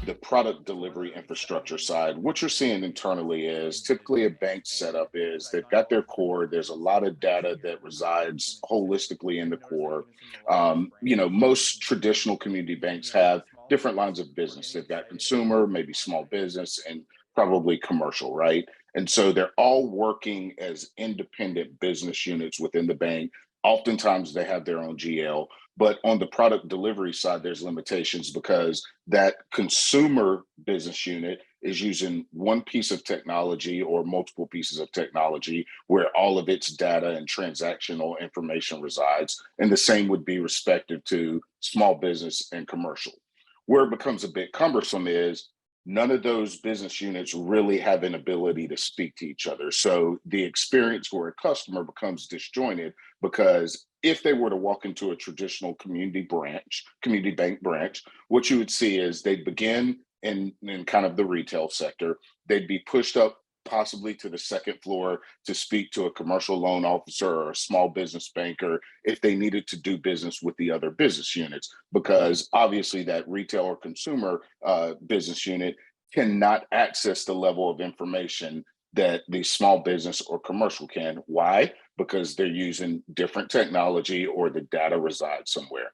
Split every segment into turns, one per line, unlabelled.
the product delivery infrastructure side, what you're seeing internally is typically a bank setup is they've got their core. There's a lot of data that resides holistically in the core. Most traditional community banks have different lines of business. They've got consumer, maybe small business, and probably commercial, right? And so they're all working as independent business units within the bank. Oftentimes they have their own GL, but on the product delivery side, there's limitations because that consumer business unit is using one piece of technology or multiple pieces of technology where all of its data and transactional information resides. And the same would be respective to small business and commercial. Where it becomes a bit cumbersome is none of those business units really have an ability to speak to each other. So the experience for a customer becomes disjointed because if they were to walk into a traditional community bank branch, what you would see is they'd begin in kind of the retail sector. They'd be pushed up possibly to the second floor to speak to a commercial loan officer or a small business banker if they needed to do business with the other business units, because obviously that retail or consumer business unit cannot access the level of information that the small business or commercial can. Why? Because they're using different technology or the data resides somewhere.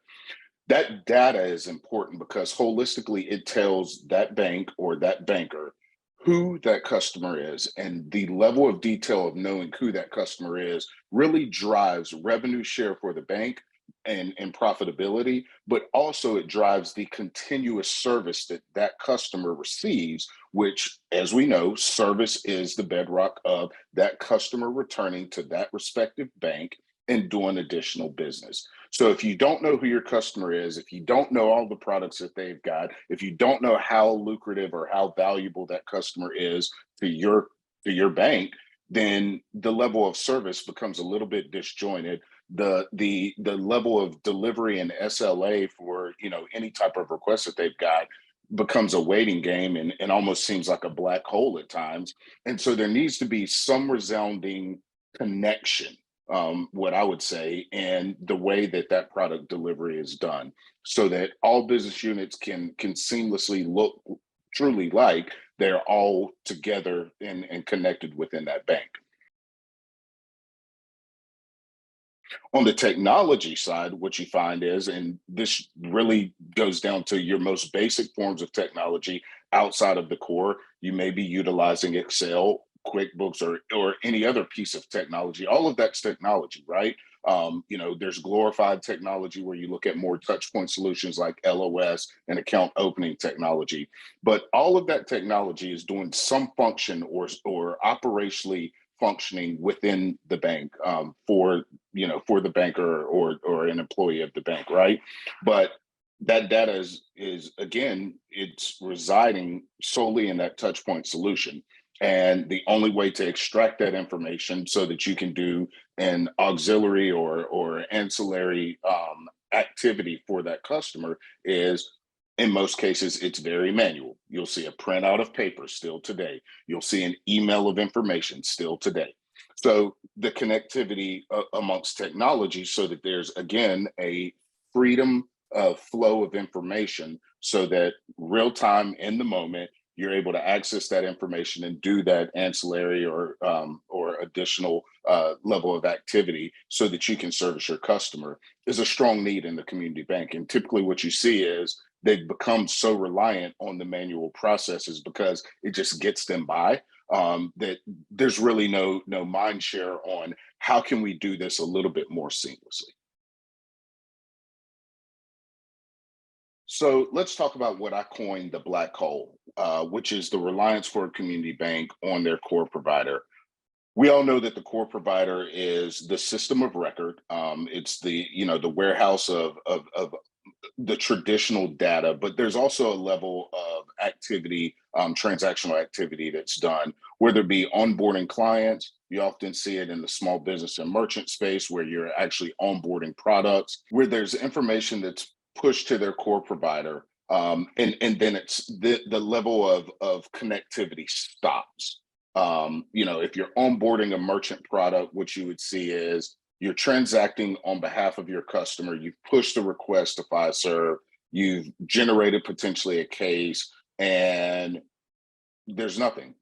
That data is important because holistically it tells that bank or that banker who that customer is, and the level of detail of knowing who that customer is really drives revenue share for the bank and profitability, but also it drives the continuous service that that customer receives, which, as we know, service is the bedrock of that customer returning to that respective bank and doing additional business. So if you don't know who your customer is, if you don't know all the products that they've got, if you don't know how lucrative or how valuable that customer is to your bank, then the level of service becomes a little bit disjointed. The level of delivery and SLA for any type of request that they've got becomes a waiting game and almost seems like a black hole at times. And so there needs to be some resounding connection, what I would say, and the way that that product delivery is done, so that all business units can seamlessly look truly like they're all together and connected within that bank. On the technology side, what you find is, and this really goes down to your most basic forms of technology outside of the core, you may be utilizing Excel, QuickBooks, or any other piece of technology. All of that's technology, right? There's glorified technology where you look at more touch point solutions like LOS and account opening technology. But all of that technology is doing some function or operationally functioning within the bank, for the banker or an employee of the bank, right? But that data is again, it's residing solely in that touch point solution. And the only way to extract that information so that you can do an auxiliary or ancillary activity for that customer is, in most cases, it's very manual. You'll see a printout of paper still today. You'll see an email of information still today. So the connectivity amongst technology, so that there's again a freedom of flow of information, so that real time in the moment you're able to access that information and do that ancillary or additional level of activity so that you can service your customer, is a strong need in the community bank. And typically what you see is they've become so reliant on the manual processes because it just gets them by, that there's really no mind share on how can we do this a little bit more seamlessly. So let's talk about what I coined the black hole, which is the reliance for a community bank on their core provider. We all know that the core provider is the system of record. It's the warehouse of the traditional data, but there's also a level of activity, transactional activity that's done, whether it be onboarding clients. You often see it in the small business and merchant space where you're actually onboarding products, where there's information that's pushed to their core provider. And then it's the level of connectivity stops. If you're onboarding a merchant product, what you would see is you're transacting on behalf of your customer. You've pushed a request to Fiserv. You've generated potentially a case. and there's nothing.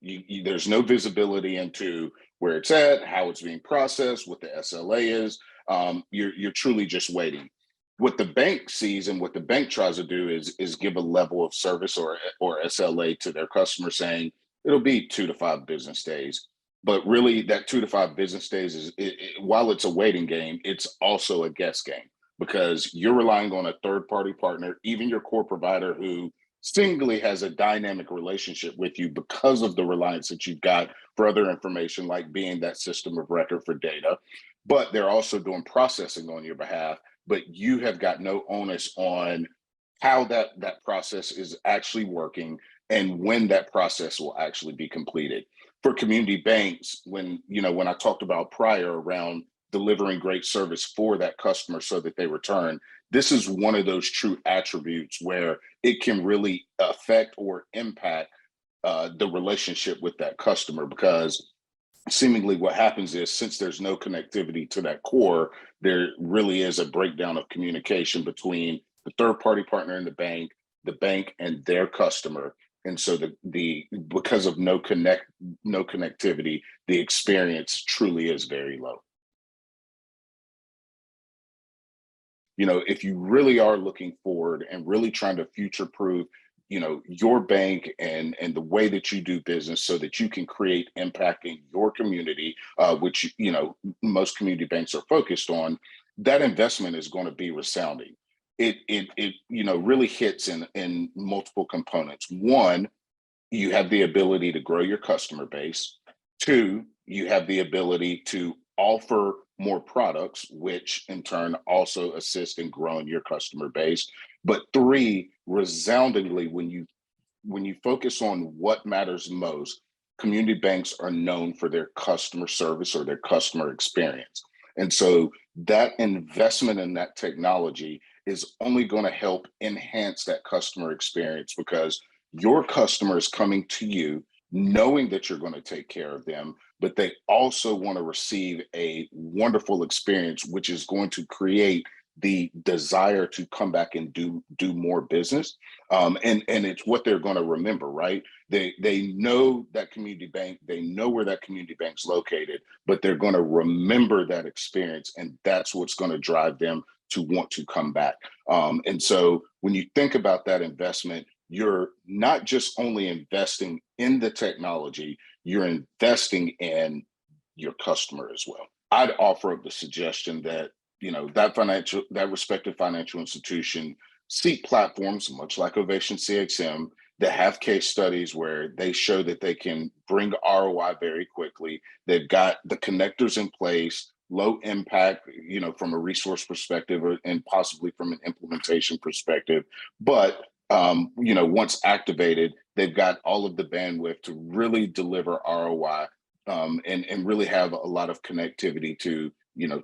There's no visibility into where it's at, how it's being processed, what the SLA is. You're truly just waiting. What the bank sees and what the bank tries to do is give a level of service or SLA to their customer, saying it'll be 2 to 5 business days. But really, that 2 to 5 business days while it's a waiting game, it's also a guess game because you're relying on a third party partner, even your core provider, who seemingly has a dynamic relationship with you because of the reliance that you've got for other information, like being that system of record for data. But they're also doing processing on your behalf, but you have got no onus on how that process is actually working and when that process will actually be completed. For community banks, when I talked about prior around delivering great service for that customer so that they return, this is one of those true attributes where it can really affect or impact the relationship with that customer, because seemingly what happens is, since there's no connectivity to that core, there really is a breakdown of communication between the third party partner in the bank and their customer. And so the because of no connectivity, the experience truly is very low. If you really are looking forward and really trying to future proof, your bank and the way that you do business so that you can create impact in your community, which, most community banks are focused on, that investment is going to be resounding. It really hits in multiple components. One, you have the ability to grow your customer base. Two, you have the ability to offer more products, which in turn also assist in growing your customer base. But three, resoundingly, when you focus on what matters most, community banks are known for their customer service or their customer experience. And so that investment in that technology is only going to help enhance that customer experience, because your customer is coming to you knowing that you're going to take care of them, but they also want to receive a wonderful experience, which is going to create the desire to come back and do more business. And it's what they're going to remember, right? They know that community bank, they know where that community bank's located, but they're going to remember that experience, and that's what's going to drive them to want to come back. And so when you think about that investment, you're not just only investing in the technology, you're investing in your customer as well. I'd offer up the suggestion that that respective financial institution seek platforms much like Ovation CXM that have case studies where they show that they can bring ROI very quickly. They've got the connectors in place, low impact, from a resource perspective, and possibly from an implementation perspective. But once activated, they've got all of the bandwidth to really deliver ROI, and really have a lot of connectivity to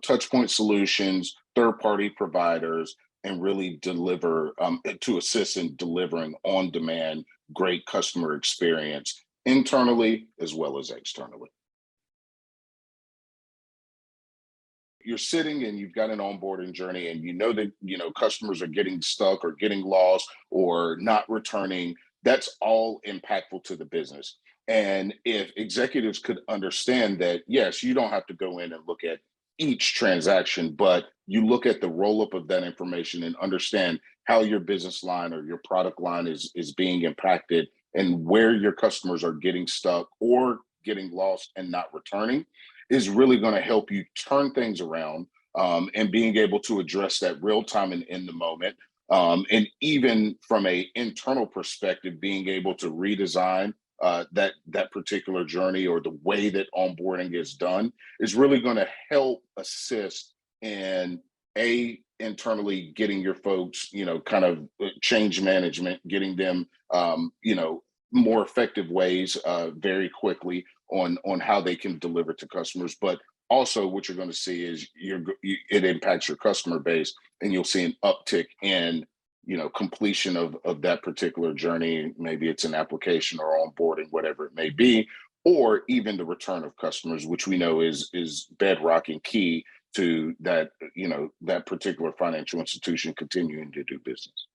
touch point solutions, third party providers, and really deliver, to assist in delivering on demand great customer experience internally as well as externally. You're sitting and you've got an onboarding journey, and you know that customers are getting stuck or getting lost or not returning. That's all impactful to the business. And if executives could understand that, yes, you don't have to go in and look at each transaction, but you look at the roll up of that information and understand how your business line or your product line is being impacted, and where your customers are getting stuck or getting lost and not returning, is really going to help you turn things around, and being able to address that real time and in the moment. And even from a internal perspective, being able to redesign that particular journey or the way that onboarding is done is really going to help assist in internally getting your folks, kind of change management, getting them, more effective ways very quickly on how they can deliver to customers. But also what you're going to see is it impacts your customer base, and you'll see an uptick in completion of that particular journey. Maybe it's an application or onboarding, whatever it may be, or even the return of customers, which we know is bedrock and key to that particular financial institution continuing to do business.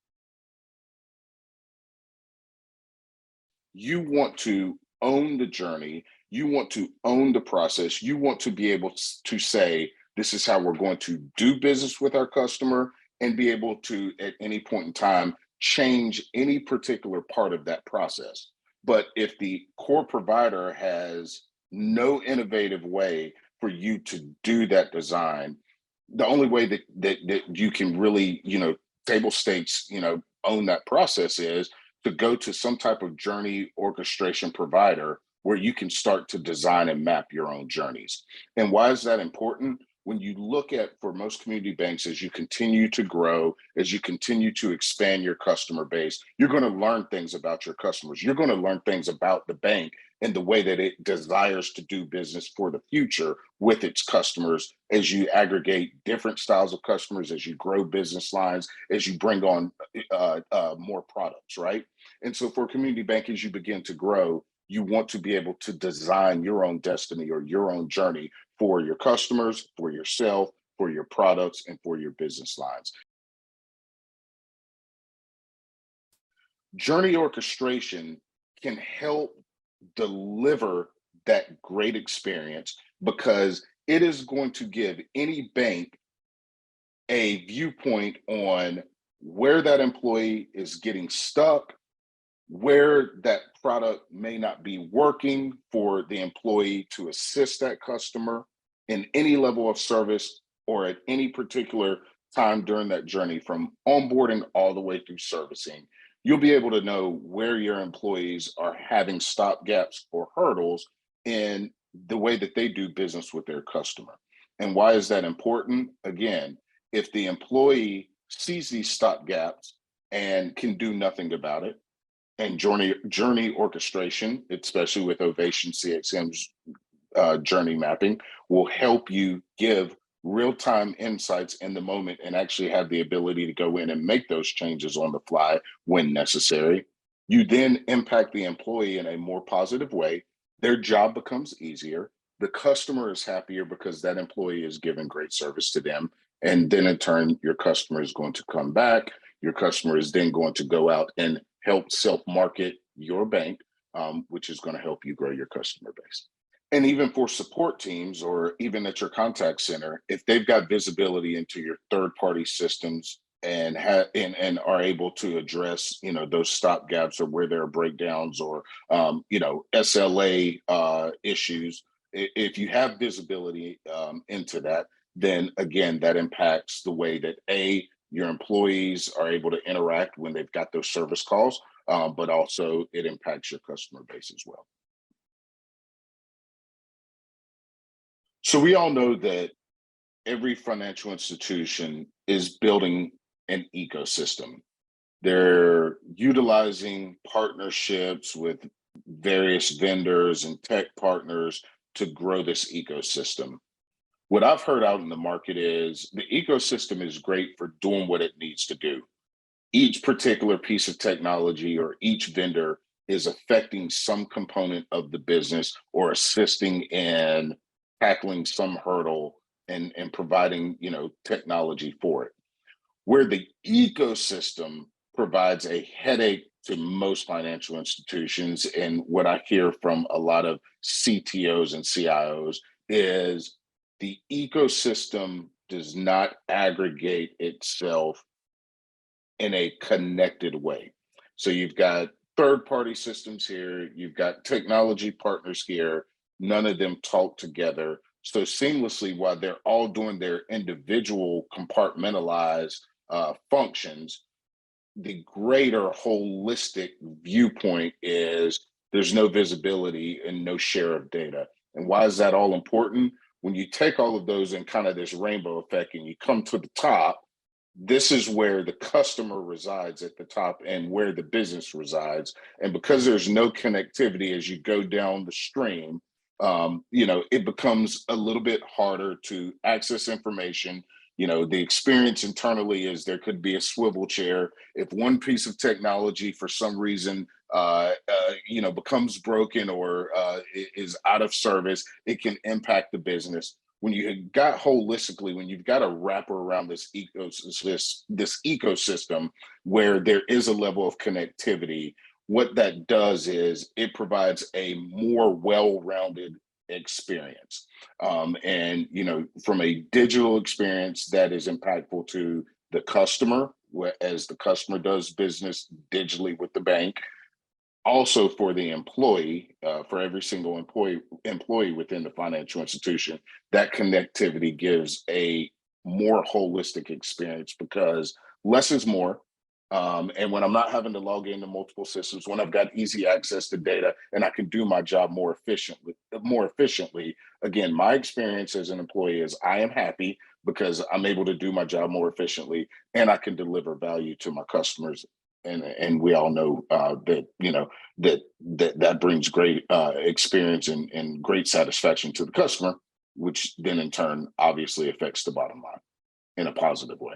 You want to own the journey. You want to own the process. You want to be able to say, this is how we're going to do business with our customer, and be able to, at any point in time, change any particular part of that process. But if the core provider has no innovative way for you to do that design, the only way that you can really, table stakes, own that process is to go to some type of journey orchestration provider where you can start to design and map your own journeys. And why is that important? When you look at, for most community banks, as you continue to grow, as you continue to expand your customer base, you're going to learn things about your customers. You're going to learn things about the bank and the way that it desires to do business for the future with its customers, as you aggregate different styles of customers, as you grow business lines, as you bring on more products, right? And so for a community bank, as you begin to grow, you want to be able to design your own destiny or your own journey for your customers, for yourself, for your products, and for your business lines. Journey orchestration can help deliver that great experience because it is going to give any bank a viewpoint on where that employee is getting stuck, where that product may not be working for the employee to assist that customer in any level of service or at any particular time during that journey, from onboarding all the way through servicing. You'll be able to know where your employees are having stop gaps or hurdles in the way that they do business with their customer. And why is that important? Again, if the employee sees these stop gaps and can do nothing about it, and journey orchestration, especially with Ovation CXM's journey mapping, will help you give real-time insights in the moment and actually have the ability to go in and make those changes on the fly when necessary. You then impact the employee in a more positive way. Their job becomes easier. The customer is happier because that employee is giving great service to them. And then in turn, your customer is going to come back. Your customer is then going to go out and help self-market your bank, which is going to help you grow your customer base. And even for support teams, or even at your contact center, if they've got visibility into your third-party systems and are able to address, those stop gaps or where there are breakdowns or SLA issues, if you have visibility into that, then again, that impacts the way that your employees are able to interact when they've got those service calls, but also it impacts your customer base as well. So we all know that every financial institution is building an ecosystem. They're utilizing partnerships with various vendors and tech partners to grow this ecosystem. What I've heard out in the market is the ecosystem is great for doing what it needs to do. Each particular piece of technology or each vendor is affecting some component of the business or assisting in tackling some hurdle and providing, technology for it. Where the ecosystem provides a headache to most financial institutions, and what I hear from a lot of CTOs and CIOs, is the ecosystem does not aggregate itself in a connected way. So you've got third-party systems here, you've got technology partners here, none of them talk together. So seamlessly, while they're all doing their individual compartmentalized functions, the greater holistic viewpoint is there's no visibility and no share of data. And why is that all important? When you take all of those in kind of this rainbow effect and you come to the top, this is where the customer resides at the top and where the business resides. And because there's no connectivity as you go down the stream, it becomes a little bit harder to access information. The experience internally is there could be a swivel chair. If one piece of technology for some reason, becomes broken or is out of service, it can impact the business. When you've got a wrapper around this ecosystem where there is a level of connectivity, what that does is it provides a more well-rounded experience. And from a digital experience that is impactful to the customer, as the customer does business digitally with the bank, also for the employee, for every single employee within the financial institution, that connectivity gives a more holistic experience because less is more. And when I'm not having to log into multiple systems, when I've got easy access to data and I can do my job more efficiently, again, my experience as an employee is I am happy because I'm able to do my job more efficiently and I can deliver value to my customers. And we all know that that brings great experience and great satisfaction to the customer, which then in turn obviously affects the bottom line in a positive way.